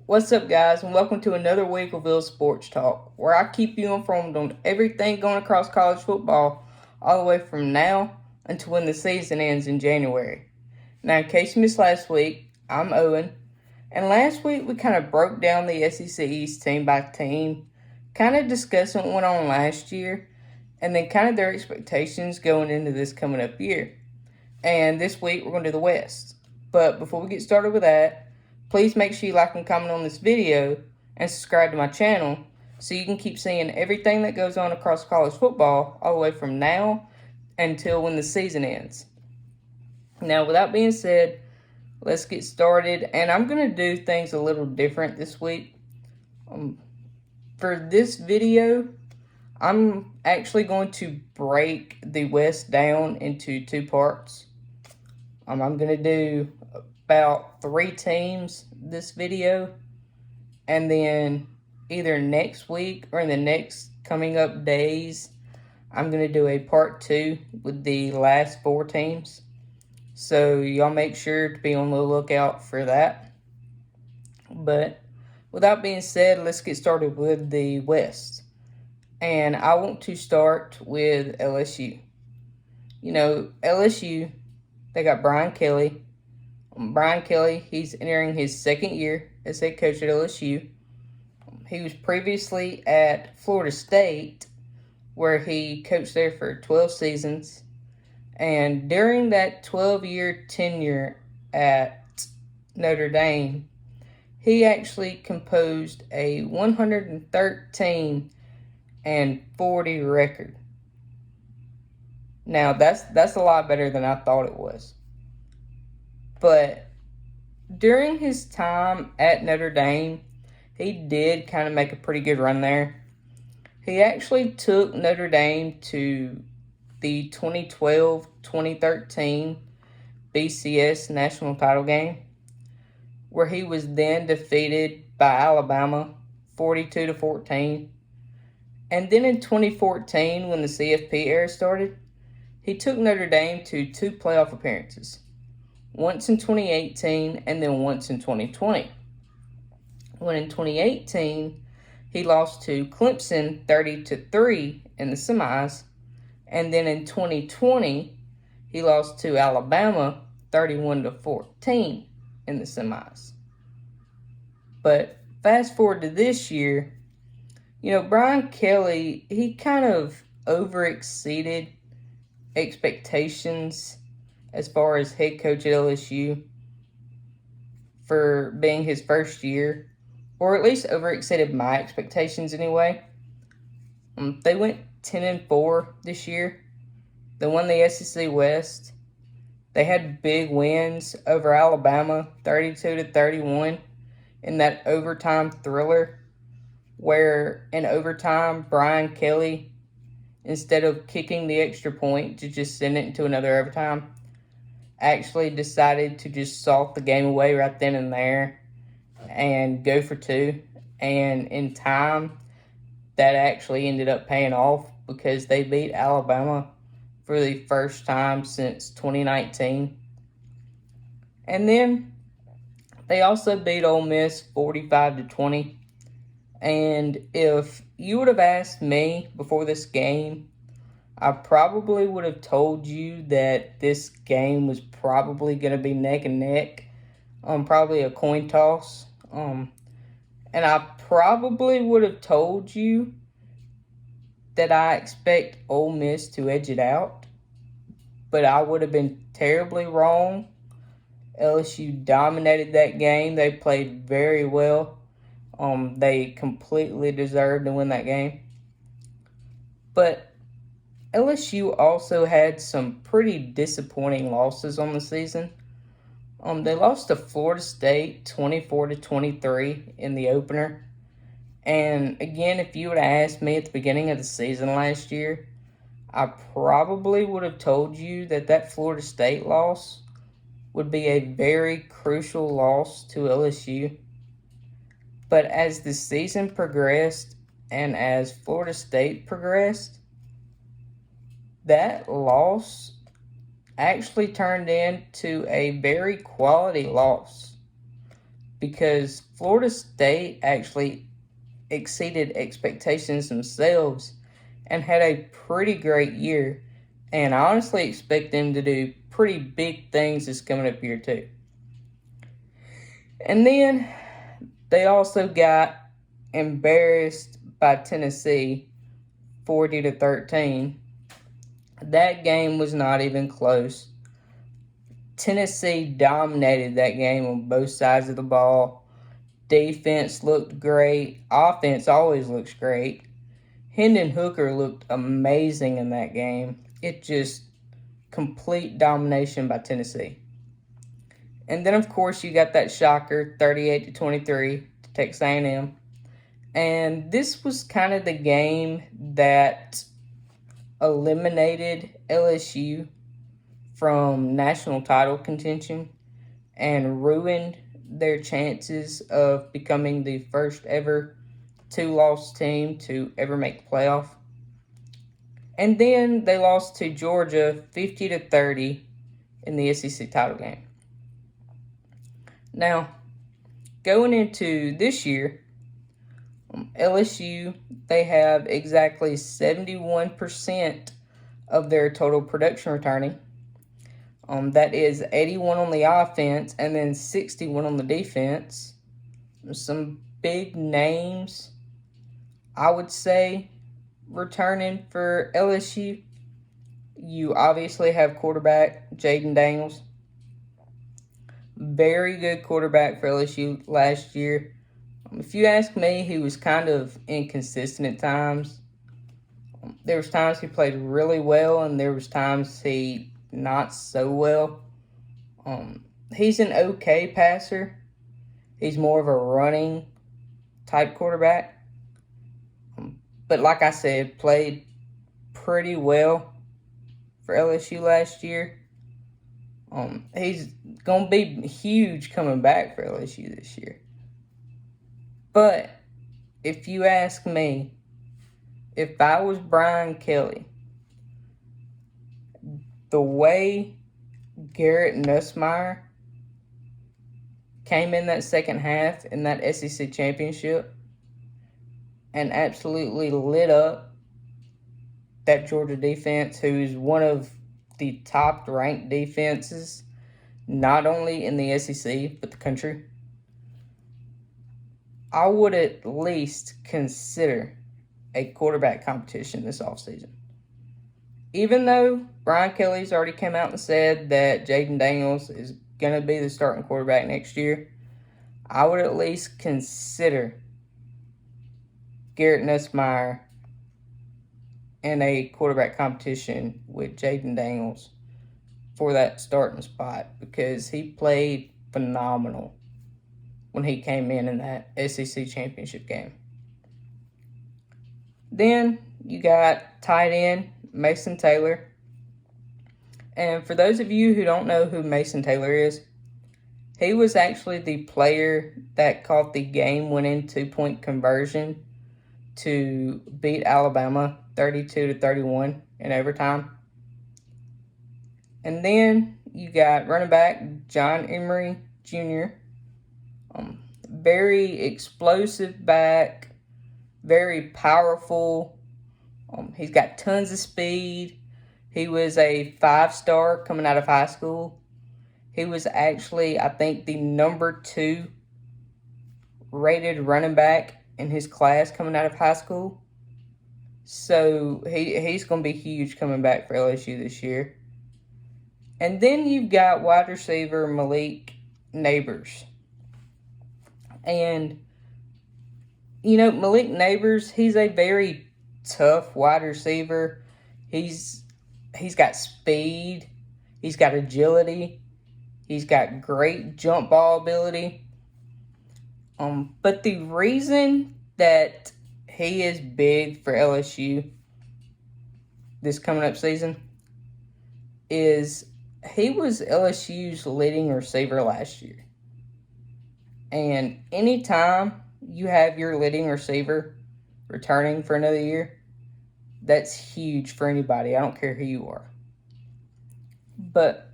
What's up, guys, and welcome to another week of Will Sports Talk, where I keep you informed on everything going across college football, all the way from now until when the season ends in January. Now, in case you missed last week, I'm Owen, and last week we kind of broke down the SEC East team by team, kind of discussing what went on last year, and then kind of their expectations going into this coming up year. And this week we're going to do the West. But before we get started with that, please make sure you like and comment on this video and subscribe to my channel so you can keep seeing everything that goes on across college football all the way from now until when the season ends. Now, with that being said, let's get started. And I'm going to do things a little different this week. For this video, I'm actually going to break the West down into two parts. I'm going to do about 3 teams this video, and then either next week or in the next coming up days, I'm going to do a part 2 with the last 4 teams. So y'all make sure to be on the lookout for that. But with that being said, let's get started with the West. And I want to start with LSU. You know, LSU, they got Brian Kelly. Brian Kelly, he's entering his second year as head coach at LSU. He was previously at Florida State, where he coached there for 12 seasons. And during that 12-year tenure at Notre Dame, he actually composed a 113-40 record. Now, that's a lot better than I thought it was. But during his time at Notre Dame, he did kind of make a pretty good run there. He actually took Notre Dame to the 2012-2013 BCS national title game, where he was then defeated by Alabama 42-14. And then in 2014, when the CFP era started, he took Notre Dame to 2 playoff appearances. Once in 2018 and then once in 2020. When in 2018, he lost to Clemson 30-3 in the semis. And then in 2020, he lost to Alabama 31-14 in the semis. But fast forward to this year, you know, Brian Kelly, he kind of overexceeded expectations as far as head coach at LSU for being his first year, or at least overexceeded my expectations anyway. They went 10-4 this year. They won the SEC West. They had big wins over Alabama, 32-31, in that overtime thriller, where in overtime, Brian Kelly, instead of kicking the extra point to just send it into another overtime, actually decided to just salt the game away right then and there and go for 2. And in time, that actually ended up paying off because they beat Alabama for the first time since 2019. And then they also beat Ole Miss 45-20. And if you would have asked me before this game, I probably would have told you that this game was probably going to be neck and neck, probably a coin toss. And I probably would have told you that I expect Ole Miss to edge it out, but I would have been terribly wrong. LSU dominated that game. They played very well. They completely deserved to win that game. But LSU also had some pretty disappointing losses on the season. They lost to Florida State 24-23 in the opener. And again, if you would have asked me at the beginning of the season last year, I probably would have told you that Florida State loss would be a very crucial loss to LSU. But as the season progressed and as Florida State progressed, that loss actually turned into a very quality loss because Florida State actually exceeded expectations themselves and had a pretty great year. And I honestly expect them to do pretty big things this coming up year too. And then they also got embarrassed by Tennessee 40-13. That game was not even close. Tennessee dominated that game on both sides of the ball. Defense looked great. Offense always looks great. Hendon Hooker looked amazing in that game. It just complete domination by Tennessee. And then, of course, you got that shocker, 38-23 to Texas A&M. And this was kind of the game that eliminated LSU from national title contention and ruined their chances of becoming the first ever two-loss team to ever make the playoff. And then they lost to Georgia 50-30 in the SEC title game. Now, going into this year, LSU, they have exactly 71% of their total production returning. That is 81 on the offense and then 61 on the defense. Some big names, I would say, returning for LSU. You obviously have quarterback Jayden Daniels. Very good quarterback for LSU last year. If you ask me, he was kind of inconsistent at times. There was times he played really well, and there was times he not so well. He's an okay passer. He's more of a running type quarterback. But like I said, played pretty well for LSU last year. He's going to be huge coming back for LSU this year. But if you ask me, if I was Brian Kelly, the way Garrett Nussmeier came in that second half in that SEC championship and absolutely lit up that Georgia defense, who's one of the top-ranked defenses, not only in the SEC, but the country, I would at least consider a quarterback competition this offseason. Even though Brian Kelly's already came out and said that Jayden Daniels is going to be the starting quarterback next year, I would at least consider Garrett Nussmeier in a quarterback competition with Jayden Daniels for that starting spot, because he played phenomenal when he came in that SEC championship game. Then you got tight end Mason Taylor. And for those of you who don't know who Mason Taylor is, he was actually the player that caught the game-winning two-point conversion to beat Alabama 32-31 in overtime. And then you got running back John Emery Jr., very explosive back, very powerful. He's got tons of speed. He was a 5-star coming out of high school. He was actually, I think, the number 2 rated running back in his class coming out of high school. So he's going to be huge coming back for LSU this year. And then you've got wide receiver Malik Nabers. And, Malik Nabers, he's a very tough wide receiver. He's got speed. He's got agility. He's got great jump ball ability. But the reason that he is big for LSU this coming up season is he was LSU's leading receiver last year. And anytime you have your leading receiver returning for another year, that's huge for anybody. I don't care who you are. But,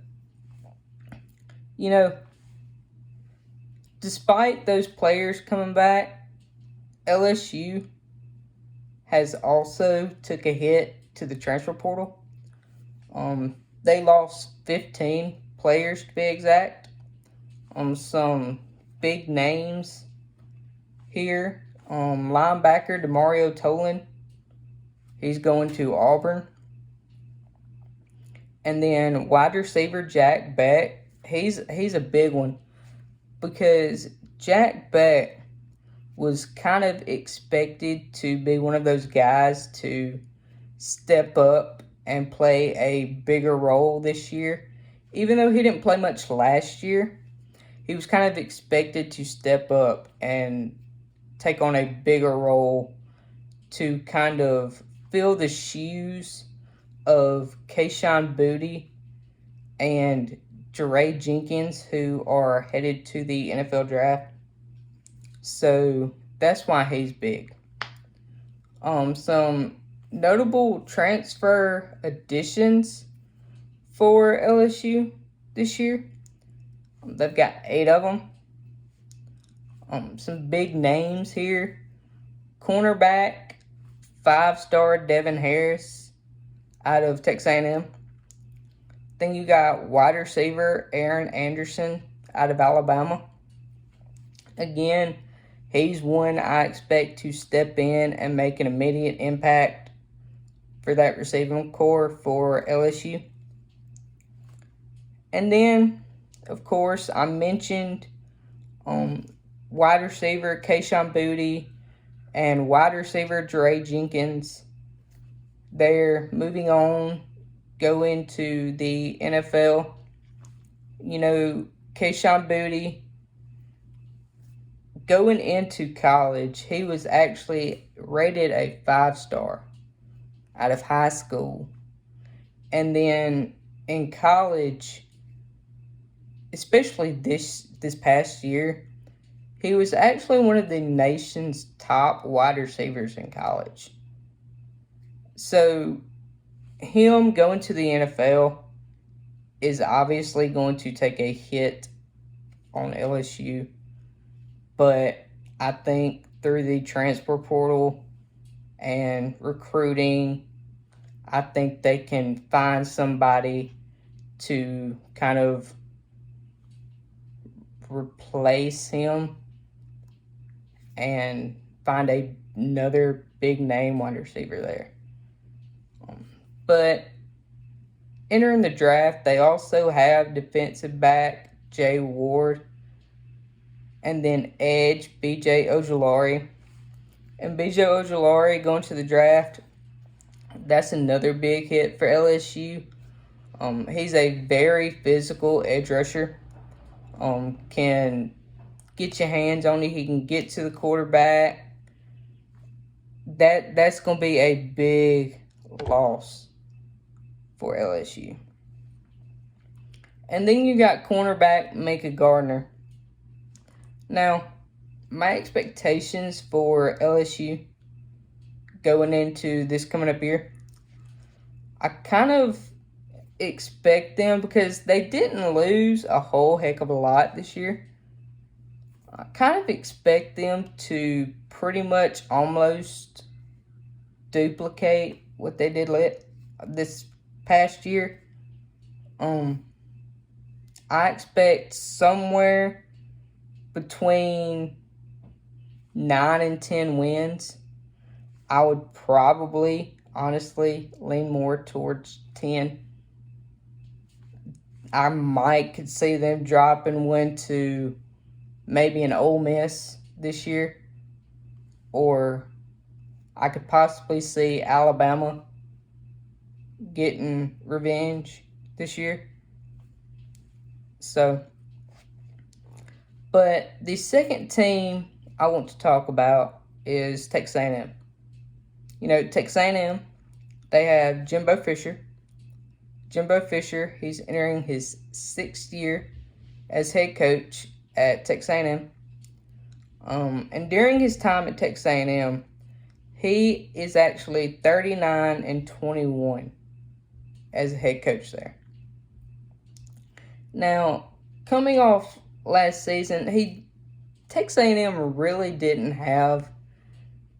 despite those players coming back, LSU has also took a hit to the transfer portal. They lost 15 players to be exact. Some big names here. Linebacker Demario Tolan, he's going to Auburn. And then wide receiver Jack Beck, he's a big one because Jack Beck was kind of expected to be one of those guys to step up and play a bigger role this year. Even though he didn't play much last year, he was kind of expected to step up and take on a bigger role to kind of fill the shoes of Kayshon Boutte and Jaray Jenkins, who are headed to the NFL draft. So that's why he's big. Some notable transfer additions for LSU this year. They've got 8 of them. Some big names here. Cornerback, 5-star Devin Harris out of Texas A&M. Then you got wide receiver Aaron Anderson out of Alabama. Again, he's one I expect to step in and make an immediate impact for that receiving core for LSU. And then, of course, I mentioned wide receiver Kayshon Boutte and wide receiver Jaray Jenkins. They're moving on, go into the NFL. You know, Kayshon Boutte, going into college, he was actually rated a 5-star out of high school. And then in college, especially this past year, he was actually one of the nation's top wide receivers in college. So him going to the NFL is obviously going to take a hit on LSU. But I think through the transfer portal and recruiting, I think they can find somebody to kind of replace him and find another big name wide receiver there. But entering the draft, they also have defensive back Jay Ward, and then edge B.J. Ojulari. And B.J. Ojulari going to the draft, that's another big hit for LSU. He's a very physical edge rusher. Can get your hands on it. He can get to the quarterback. That's going to be a big loss for LSU. And then you got cornerback Micah Gardner. Now, my expectations for LSU going into this coming up year, I kind of expect them, because they didn't lose a whole heck of a lot this year, I kind of expect them to pretty much almost duplicate what they did this past year. I expect somewhere between 9 and 10 wins. I would probably, honestly, lean more towards 10. I could see them dropping one to maybe an Ole Miss this year. Or I could possibly see Alabama getting revenge this year. So, but the second team I want to talk about is Texas A&M. You know, Texas A&M, they have Jimbo Fisher. Jimbo Fisher, he's entering his 6th year as head coach at Texas A&M. And during his time at Texas A&M, he is actually 39 and 21 as a head coach there. Now, coming off last season, he Texas A&M really didn't have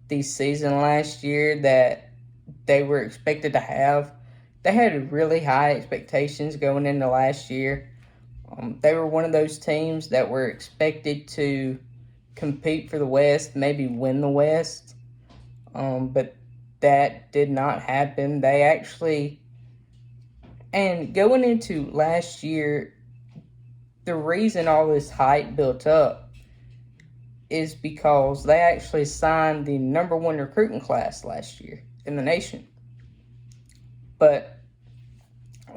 the season last year that they were expected to have. They had really high expectations going into last year. They were one of those teams that were expected to compete for the West, maybe win the West, but that did not happen. They actually, and going into last year, the reason all this hype built up is because they actually signed the number one recruiting class last year in the nation. But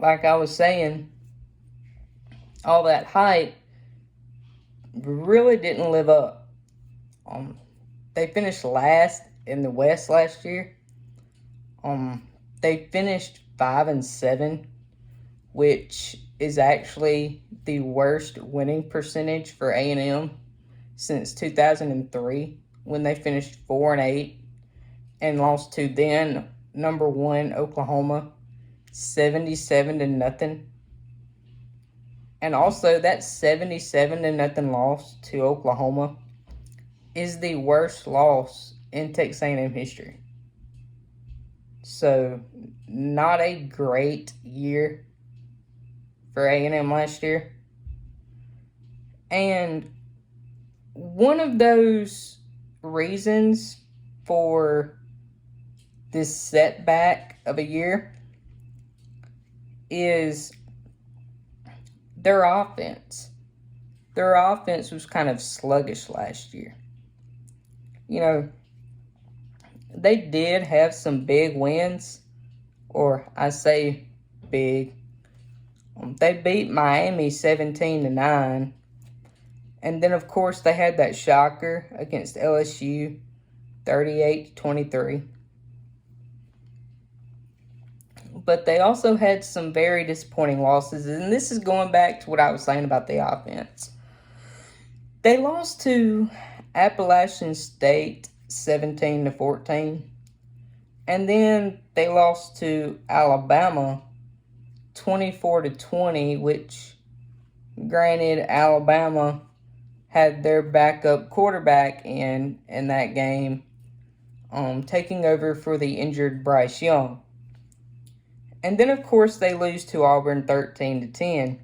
like I was saying, all that hype really didn't live up. They finished last in the West last year. They finished 5-7, which is actually the worst winning percentage for A&M since 2003, when they finished 4-8 and lost to then number one Oklahoma 77-0. And also that 77-0 loss to Oklahoma is the worst loss in Texas A&M history. So not a great year for A&M last year. And one of those reasons for this setback of a year is their offense. Their offense was kind of sluggish last year. You know, they did have some big wins, or I say big. They beat Miami 17-9. And then, of course, they had that shocker against LSU, 38-23. But they also had some very disappointing losses. And this is going back to what I was saying about the offense. They lost to Appalachian State 17-14. And then they lost to Alabama 24-20, which, granted, Alabama had their backup quarterback in that game, taking over for the injured Bryce Young. And then, of course, they lose to Auburn 13-10.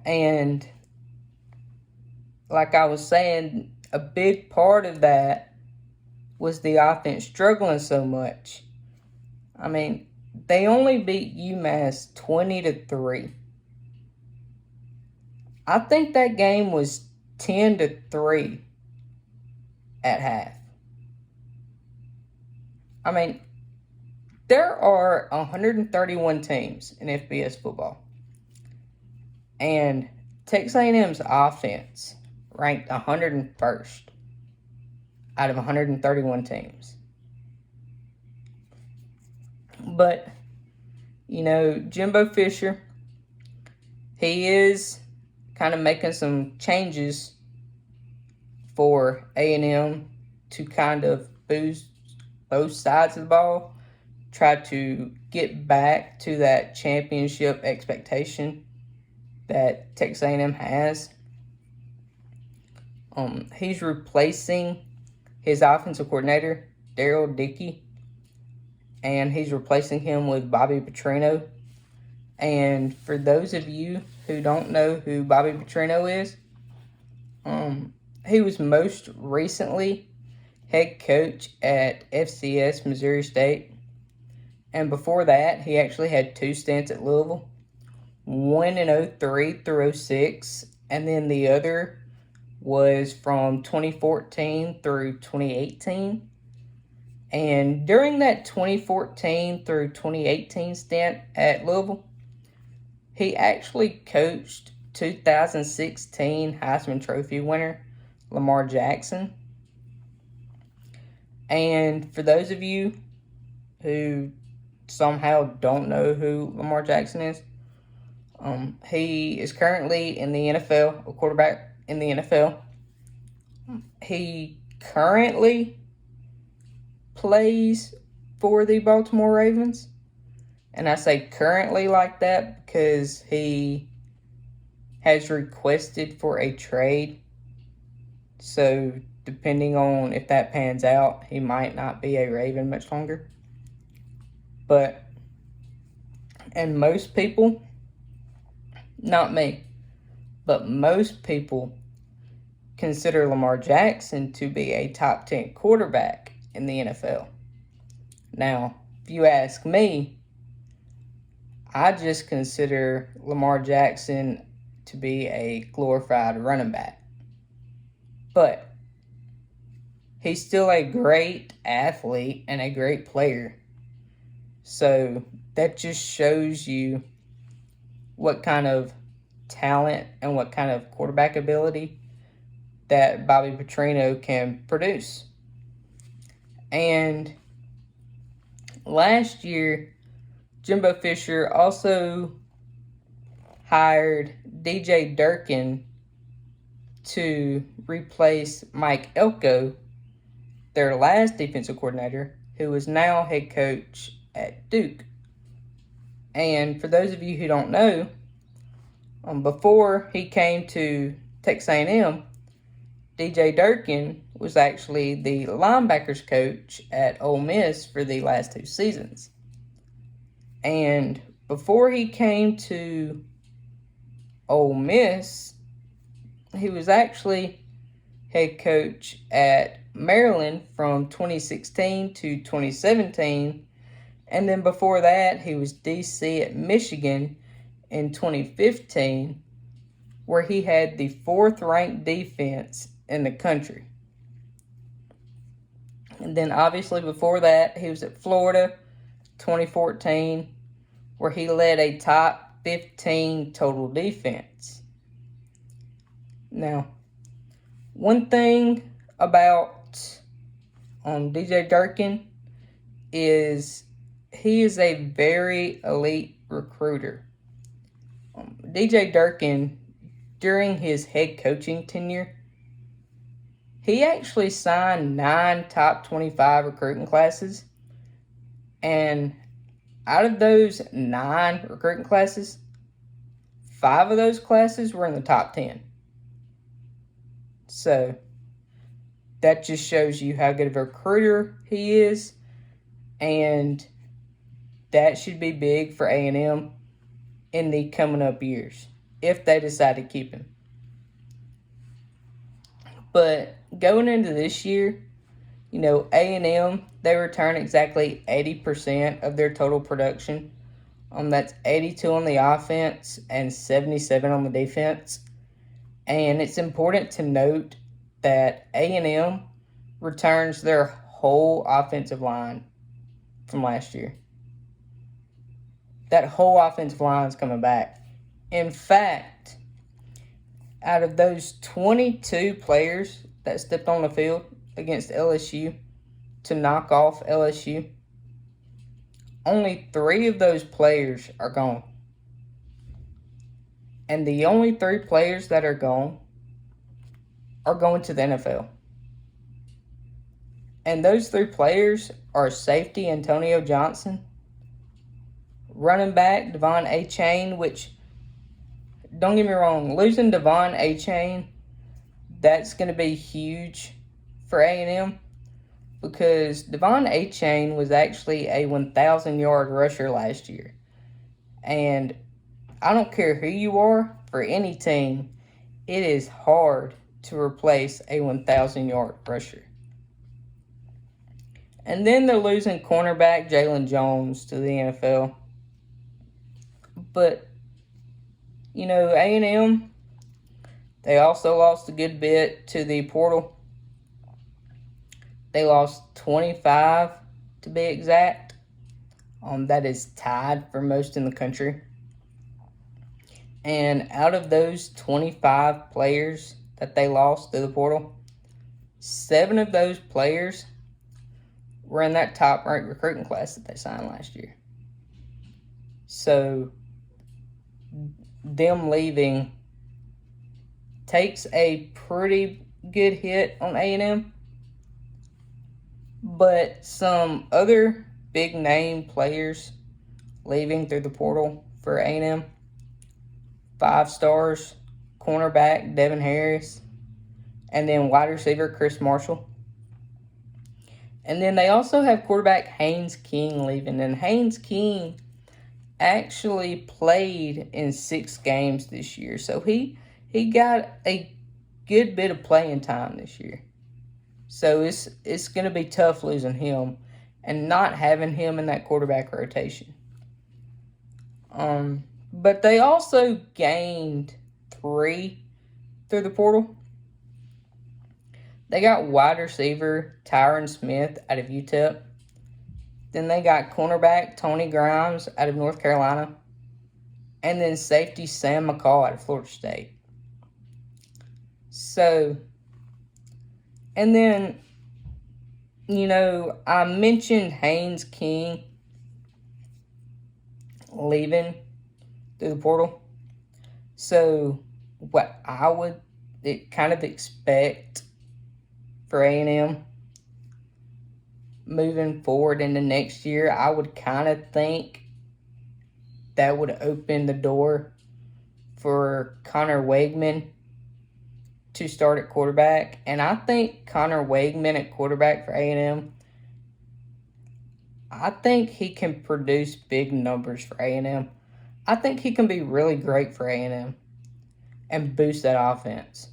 And like I was saying, a big part of that was the offense struggling so much. I mean, they only beat UMass 20-3. I think that game was 10-3 at half. I mean, there are 131 teams in FBS football. And Texas A&M's offense ranked 101st out of 131 teams. But, you know, Jimbo Fisher, he is kind of making some changes for A&M to kind of boost both sides of the ball, try to get back to that championship expectation that Texas A&M has. He's replacing his offensive coordinator, Daryl Dickey, and he's replacing him with Bobby Petrino. And for those of you who don't know who Bobby Petrino is, he was most recently head coach at FCS Missouri State. And before that, he actually had 2 stints at Louisville, one in 03 through 06, and then the other was from 2014 through 2018. And during that 2014 through 2018 stint at Louisville, he actually coached 2016 Heisman Trophy winner Lamar Jackson. And for those of you who somehow don't know who Lamar Jackson is, he is currently in the NFL, a quarterback in the NFL. He currently plays for the Baltimore Ravens. And I say currently like that because he has requested for a trade. So depending on if that pans out, he might not be a Raven much longer. And most people, not me, but most people consider Lamar Jackson to be a top 10 quarterback in the NFL. Now, if you ask me, I just consider Lamar Jackson to be a glorified running back. But he's still a great athlete and a great player. So that just shows you what kind of talent and what kind of quarterback ability that Bobby Petrino can produce. And last year, Jimbo Fisher also hired DJ Durkin to replace Mike Elko, their last defensive coordinator, who is now head coach at Duke. And for those of you who don't know, before he came to Texas A&M, DJ Durkin was actually the linebackers coach at Ole Miss for the last 2 seasons. And before he came to Ole Miss, he was actually head coach at Maryland from 2016 to 2017. And then before that, he was DC at Michigan in 2015, where he had the 4th ranked defense in the country. And then obviously before that, he was at Florida 2014, where he led a top 15 total defense. Now, one thing about DJ Durkin is he is a very elite recruiter. DJ Durkin, during his head coaching tenure, he actually signed 9 top 25 recruiting classes. And out of those 9 recruiting classes, 5 of those classes were in the top 10. So that just shows you how good of a recruiter he is. And that should be big for A&M in the coming up years, if they decide to keep him. But going into this year, A&M, they return exactly 80% of their total production. That's 82 on the offense and 77 on the defense. And it's important to note that A&M returns their whole offensive line from last year. That whole offensive line is coming back. In fact, out of those 22 players that stepped on the field against LSU to knock off LSU, only 3 of those players are gone. And the only 3 players that are going to the NFL. And those 3 players are safety Antonio Johnson, running back Devon Achane, which, don't get me wrong, losing Devon Achane, that's going to be huge for A&M, because Devon Achane was actually a 1,000-yard rusher last year. And I don't care who you are, for any team, it is hard to replace a 1,000-yard rusher. And then they're losing cornerback Jalen Jones to the NFL. But, A&M, they also lost a good bit to the portal. They lost 25, to be exact. That is tied for most in the country. And out of those 25 players that they lost to the portal, 7 of those players were in that top-ranked recruiting class that they signed last year. So them leaving takes a pretty good hit on A&M. But some other big-name players leaving through the portal for A&M, 5 stars, cornerback Devin Harris, and then wide receiver Chris Marshall. And then they also have quarterback Haynes King leaving. And Haynes King actually played in 6 games this year. So he got a good bit of playing time this year. So it's going to be tough losing him and not having him in that quarterback rotation. But they also gained 3 through the portal. They got wide receiver Tyron Smith out of UTEP. Then they got cornerback Tony Grimes out of North Carolina. And then safety Sam McCall out of Florida State. So, and then, I mentioned Haynes King leaving through the portal. So, what I would kind of expect for A&M moving forward into next year, I would kind of think that would open the door for Connor Weigman to start at quarterback. And I think Connor Weigman at quarterback for A&M, I think he can produce big numbers for A&M. I think he can be really great for A&M and boost that offense.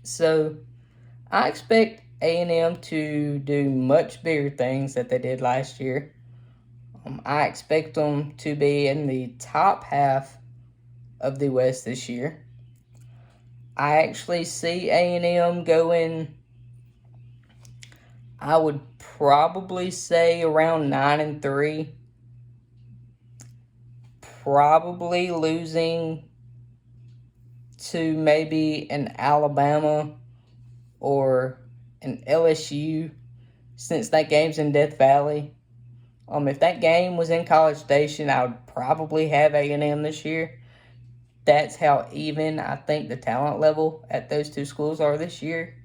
So I expect A&M to do much bigger things that they did last year. I expect them to be in the top half of the West this year. I actually see A&M going, I would probably say around 9-3. Probably losing to maybe an Alabama or an LSU, since that game's in Death Valley. If that game was in College Station, I would probably have A&M this year. That's how even I think the talent level at those 2 schools are this year.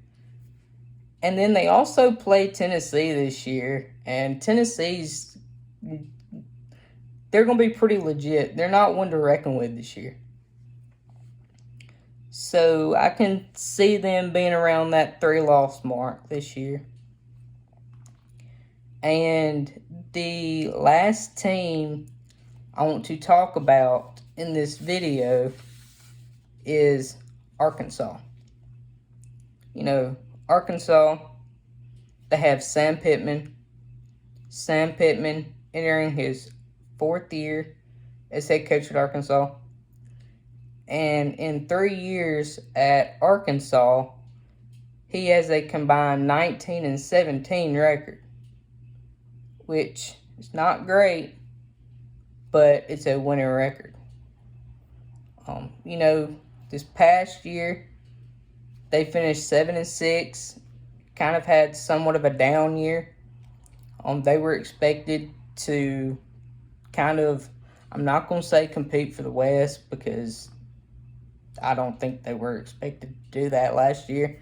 And then they also play Tennessee this year. And Tennessee's, they're going to be pretty legit. They're not one to reckon with this year. So I can see them being around that 3-loss mark this year. And the last team I want to talk about in this video is Arkansas. Arkansas, they have Sam Pittman. Sam Pittman entering his 4th year as head coach at Arkansas. And in 3 years at Arkansas, he has a combined 19-17 record, which is not great, but it's a winning record. This past year, they finished 7-6, kind of had somewhat of a down year. They were expected to kind of, I'm not going to say compete for the West, because I don't think they were expected to do that last year.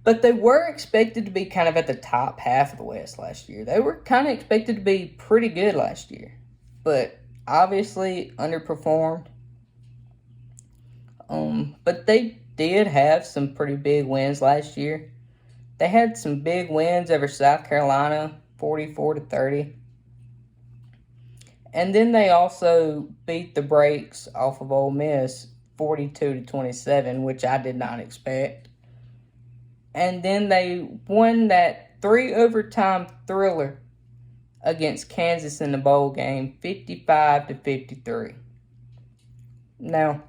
But they were expected to be kind of at the top half of the West last year. They were kind of expected to be pretty good last year, but obviously underperformed. But they did have some pretty big wins last year. They had some big wins over South Carolina, 44-30. And then they also beat the brakes off of Ole Miss, 42-27, which I did not expect. And then they won that 3-overtime thriller against Kansas in the bowl game, 55-53. Now,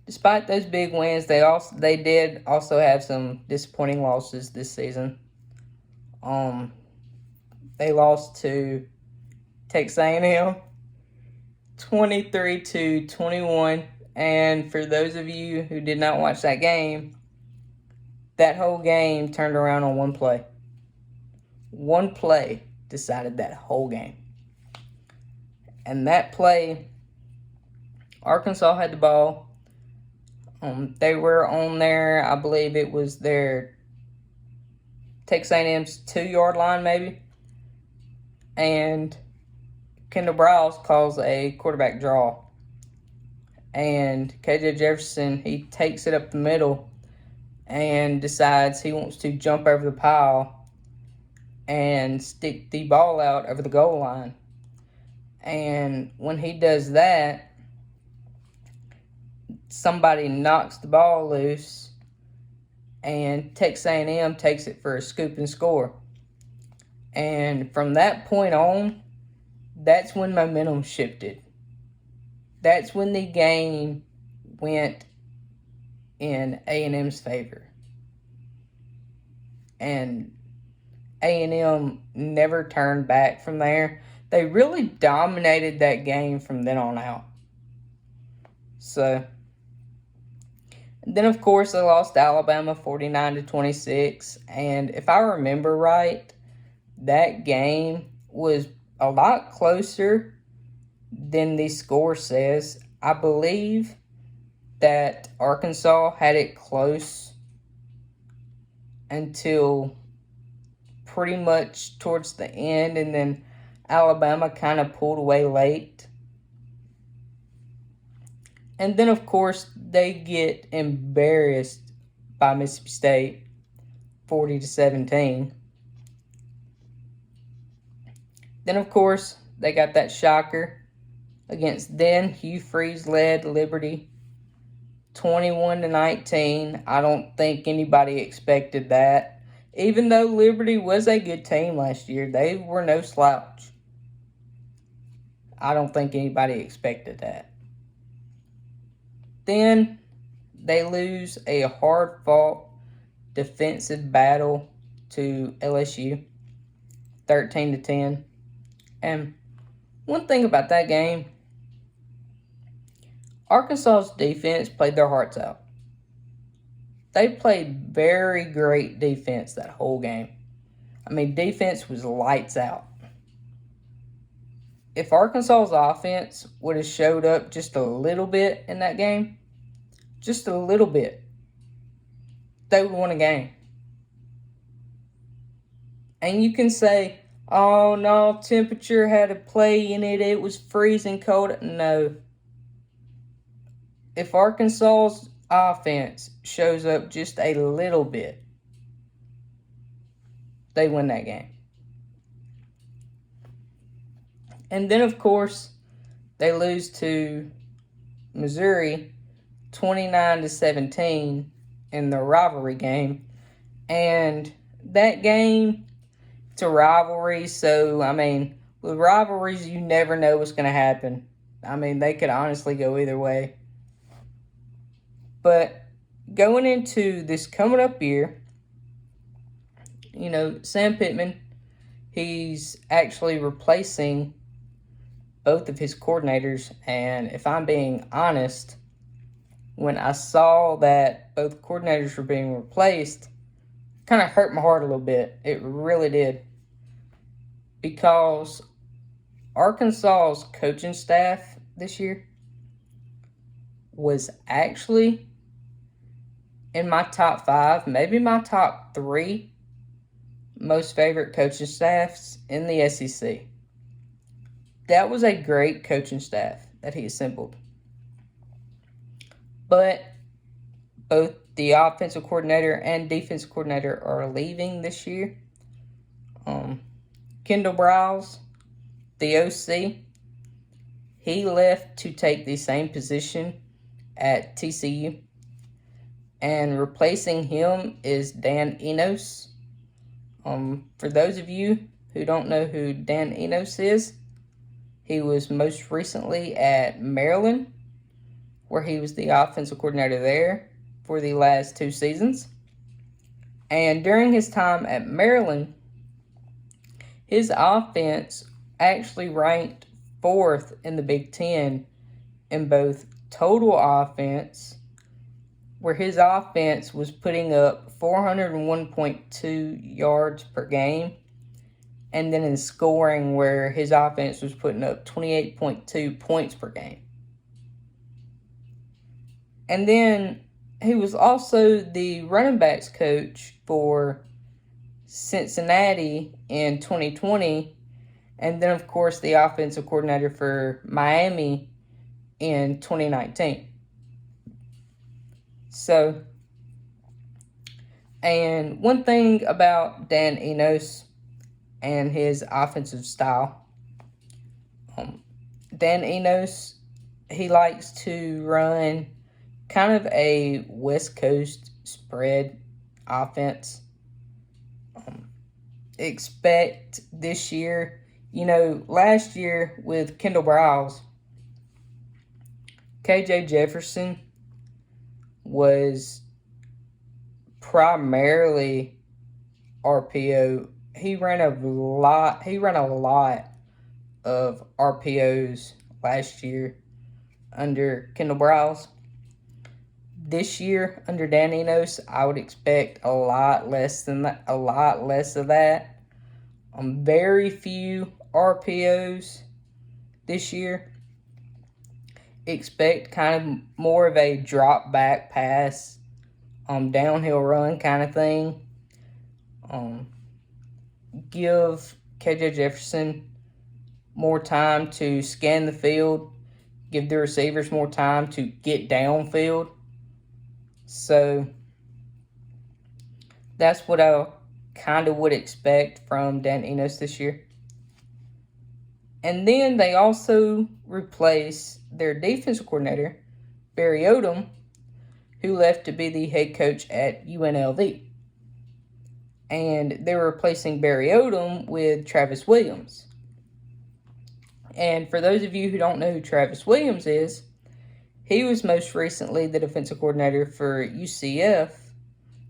despite those big wins, they did also have some disappointing losses this season. They lost to Texas A&M 23-21, and for those of you who did not watch that game, that whole game turned around on one play. One play decided that whole game. And that play, Arkansas had the ball. They were on there, I believe it was their Texas A&M's 2-yard line maybe. And Kendall Browse calls a quarterback draw. and KJ Jefferson, he takes it up the middle and decides he wants to jump over the pile and stick the ball out over the goal line. And when he does that, somebody knocks the ball loose, and Texas A&M takes it for a scoop and score. And from that point on, that's when momentum shifted. That's when the game went in A&M's favor. And A&M never turned back from there. They really dominated that game from then on out. So, then of course they lost to Alabama 49-26. And if I remember right, that game was a lot closer than the score says. I believe that Arkansas had it close until pretty much towards the end, and then Alabama kind of pulled away late. And then, of course, they get embarrassed by Mississippi State 40-17. Then, of course, they got that shocker against then Hugh Freeze-led Liberty 21-19. I don't think anybody expected that. Even though Liberty was a good team last year, they were no slouch. I don't think anybody expected that. Then they lose a hard-fought defensive battle to LSU 13-10. And one thing about that game, Arkansas's defense played their hearts out. They played very great defense that whole game. I mean, defense was lights out. If Arkansas's offense would have showed up just a little bit in that game, just a little bit, they would have won a game. And you can say, oh no, temperature had a play in it, it was freezing cold. No. If Arkansas's offense shows up just a little bit, they win that game. And then, of course, they lose to Missouri 29-17 in the rivalry game. And that game, it's a rivalry, so, I mean, with rivalries, you never know what's going to happen. I mean, they could honestly go either way. But going into this coming up year, you know, Sam Pittman, he's actually replacing both of his coordinators. And if I'm being honest, when I saw that both coordinators were being replaced, kind of hurt my heart a little bit. It really did. Because Arkansas's coaching staff this year was actually in my top 5, maybe my top 3 most favorite coaching staffs in the SEC. That was a great coaching staff that he assembled. But both the offensive coordinator and defensive coordinator are leaving this year. Kendall Briles, the OC, he left to take the same position at TCU. And replacing him is Dan Enos. For those of you who don't know who Dan Enos is, he was most recently at Maryland, where he was the offensive coordinator there for the last 2 seasons. And during his time at Maryland, his offense actually ranked 4th in the Big Ten in both total offense, where his offense was putting up 401.2 yards per game, and then in scoring, where his offense was putting up 28.2 points per game. And then he was also the running backs coach for Cincinnati in 2020, and then, of course, the offensive coordinator for Miami in 2019. So, and one thing about Dan Enos and his offensive style, Dan Enos, he likes to run kind of a West Coast spread offense. Expect this year, last year with Kendall Browse, KJ Jefferson was primarily RPO. He ran a lot of RPOs last year under Kendall Browse. This year under Dan Enos, I would expect a lot less of that. Very few RPOs this year. Expect kind of more of a drop back pass, downhill run kind of thing. Give KJ Jefferson more time to scan the field. Give the receivers more time to get downfield. So that's what I kind of would expect from Dan Enos this year. And then they also replace their defensive coordinator, Barry Odom, who left to be the head coach at UNLV. And they're replacing Barry Odom with Travis Williams. And for those of you who don't know who Travis Williams is, he was most recently the defensive coordinator for UCF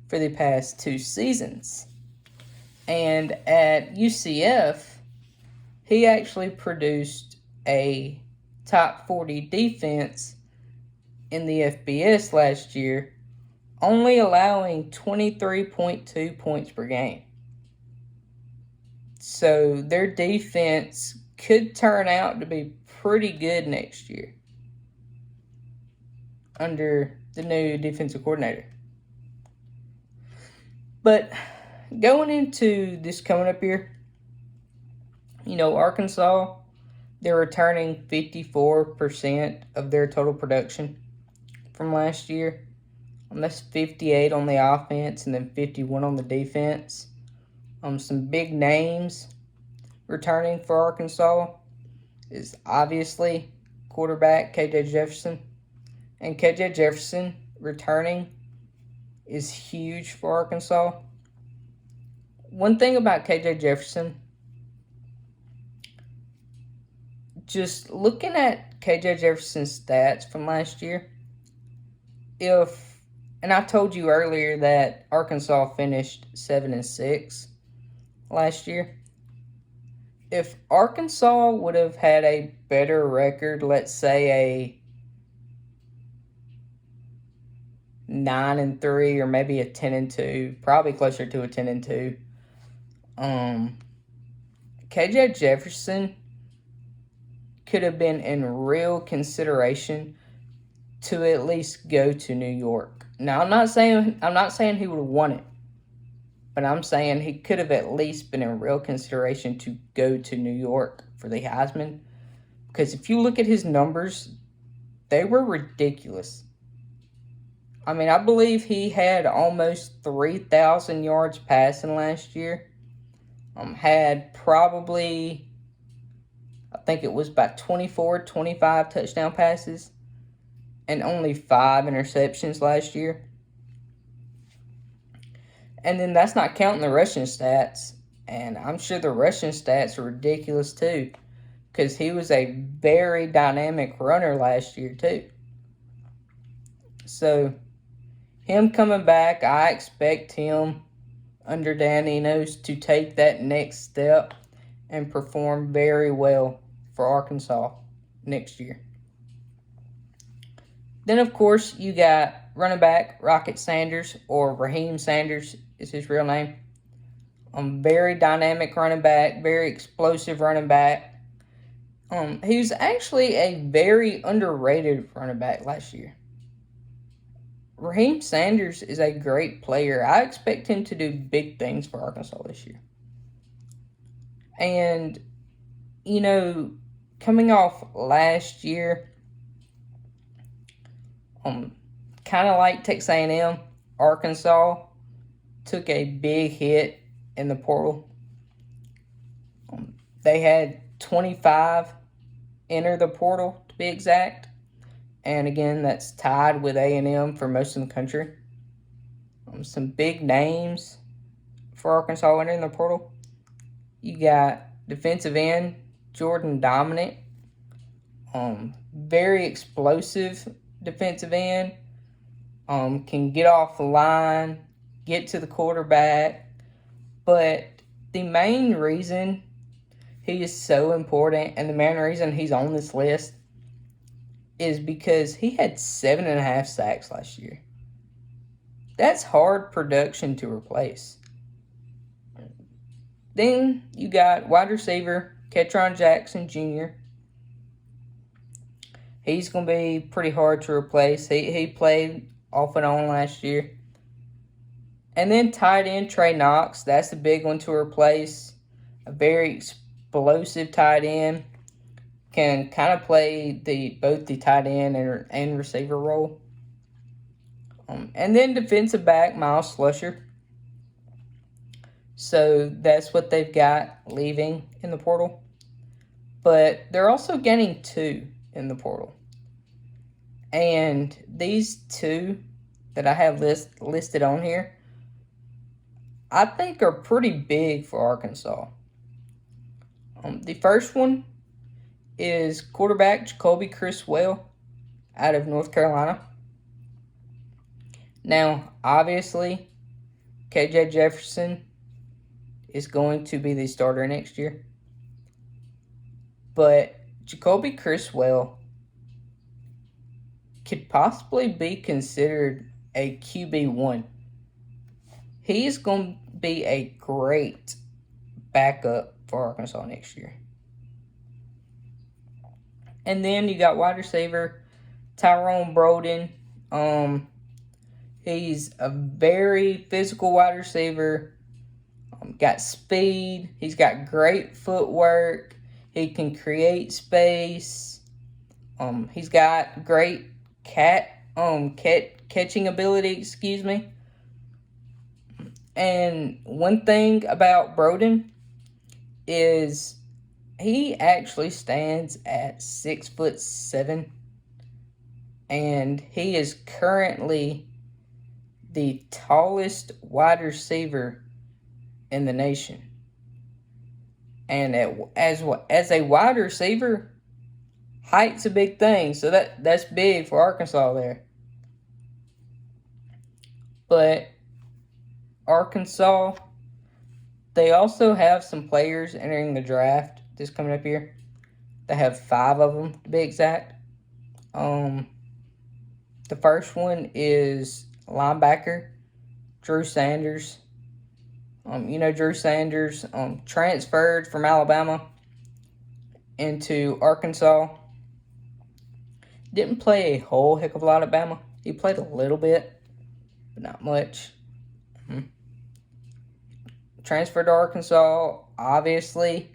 for the past 2 seasons. And at UCF, he actually produced a top 40 defense in the FBS last year, only allowing 23.2 points per game. So their defense could turn out to be pretty good next year under the new defensive coordinator. But going into this coming up year, Arkansas, they're returning 54% of their total production from last year. And that's 58 on the offense and then 51 on the defense. Some big names returning for Arkansas is obviously quarterback KJ Jefferson. And KJ Jefferson returning is huge for Arkansas. One thing about KJ Jefferson, just looking at KJ Jefferson's stats from last year, and I told you earlier that Arkansas finished 7-6 last year. If Arkansas would have had a better record, let's say a 9-3 or maybe a 10-2, probably closer to a 10-2. KJ Jefferson could have been in real consideration to at least go to New York. Now I'm not saying he would have won it, but I'm saying he could have at least been in real consideration to go to New York for the Heisman. Because if you look at his numbers, they were ridiculous. I mean, I believe he had almost 3,000 yards passing last year. Had probably, I think it was about 24, 25 touchdown passes and only 5 interceptions last year. And then that's not counting the rushing stats. And I'm sure the rushing stats are ridiculous too, because he was a very dynamic runner last year too. So him coming back, I expect him under Dan Enos to take that next step and perform very well for Arkansas next year. Then, of course, you got running back Rocket Sanders, or Raheem Sanders is his real name. Very dynamic running back, very explosive running back. He was actually a very underrated running back last year. Raheem Sanders is a great player. I expect him to do big things for Arkansas this year. And, coming off last year, Kind of like Texas A&M, Arkansas took a big hit in the portal. They had 25 enter the portal, to be exact. And again, that's tied with A&M for most of the country. Some big names for Arkansas entering the portal. You got defensive end Jordan Dominant. Very explosive defensive end. Can get off the line, get to the quarterback. But the main reason he is so important and the main reason he's on this list is because he had 7.5 sacks last year. That's hard production to replace. Then you got wide receiver Ketron Jackson Jr. He's going to be pretty hard to replace. He played off and on last year. And then tight end Trey Knox. That's the big one to replace. A very explosive tight end. Can kind of play both the tight end and receiver role. And then defensive back Miles Slusher. So that's what they've got leaving in the portal. But they're also getting 2 in the portal. And these 2 that I have listed on here, I think are pretty big for Arkansas. The first one is quarterback Jacoby Criswell out of North Carolina. Now, obviously, KJ Jefferson is going to be the starter next year. But Jacoby Criswell could possibly be considered a QB1. He is going to be a great backup for Arkansas next year. And then you got wide receiver Tyrone Broden. He's a very physical wide receiver. Got speed. He's got great footwork. He can create space. He's got great catching ability. And one thing about Broden is he actually stands at 6'7", and he is currently the tallest wide receiver in the nation. And as a wide receiver, height's a big thing, so that's big for Arkansas there. But Arkansas, they also have some players entering the draft this coming up year. They have 5 of them, to be exact. The first one is linebacker Drew Sanders. Drew Sanders transferred from Alabama into Arkansas. Didn't play a whole heck of a lot at Bama. He played a little bit, but not much. Transferred to Arkansas, obviously,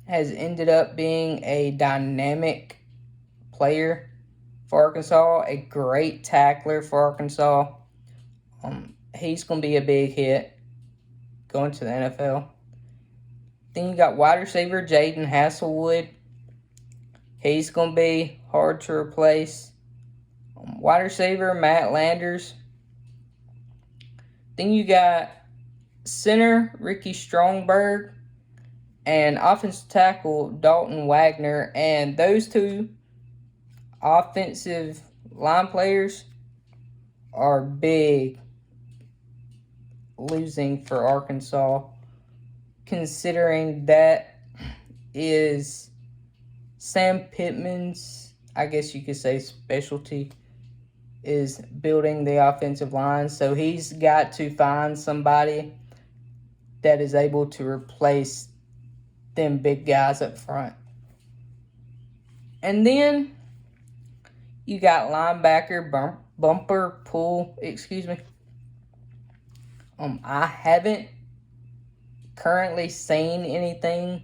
has ended up being a dynamic player for Arkansas, a great tackler for Arkansas. He's going to be a big hit going to the NFL. Then you got wide receiver Jaden Hasselwood. He's going to be hard to replace. Wide receiver Matt Landers. Then you got center Ricky Strongberg and offensive tackle Dalton Wagner. And those 2 offensive line players are big losing for Arkansas, considering that is Sam Pittman's, I guess you could say, specialty is building the offensive line. So he's got to find somebody that is able to replace them big guys up front. And then you got linebacker Bumper Pool. I haven't currently seen anything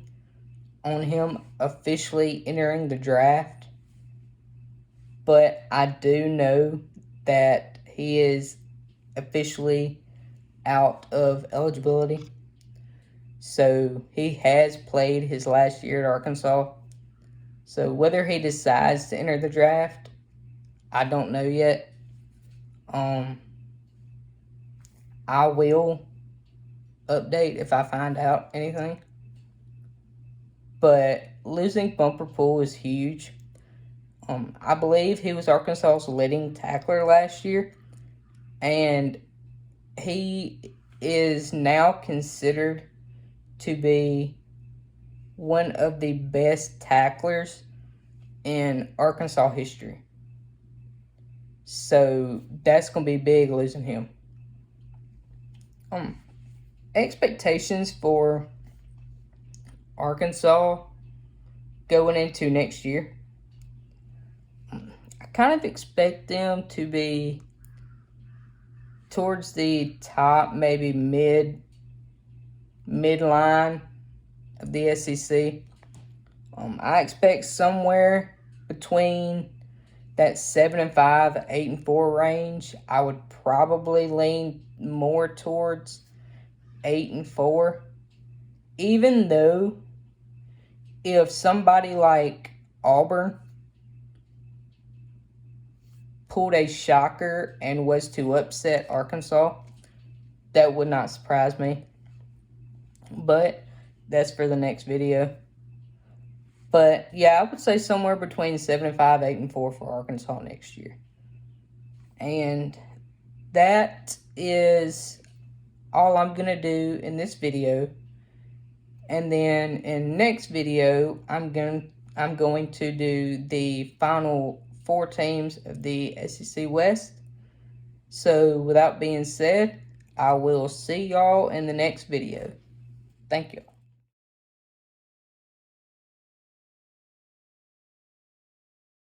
on him officially entering the draft, but I do know that he is officially out of eligibility. So he has played his last year at Arkansas. So whether he decides to enter the draft, I don't know yet. I will update if I find out anything. But losing Bumper Pool is huge. I believe he was Arkansas's leading tackler last year, and he is now considered to be one of the best tacklers in Arkansas history. So that's going to be big, losing him. Expectations for Arkansas going into next year. I kind of expect them to be towards the top, maybe midline of the SEC. I expect somewhere between that 7-5, 8-4 range. I would probably lean more towards 8-4, even though if somebody like Auburn pulled a shocker and was to upset Arkansas, that would not surprise me. But that's for the next video. But yeah, I would say somewhere between 7-5, 8-4 for Arkansas next year. And that is all I'm going to do in this video. And then in next video, I'm going to do the final 4 teams of the SEC West. So without being said, I will see y'all in the next video. Thank you.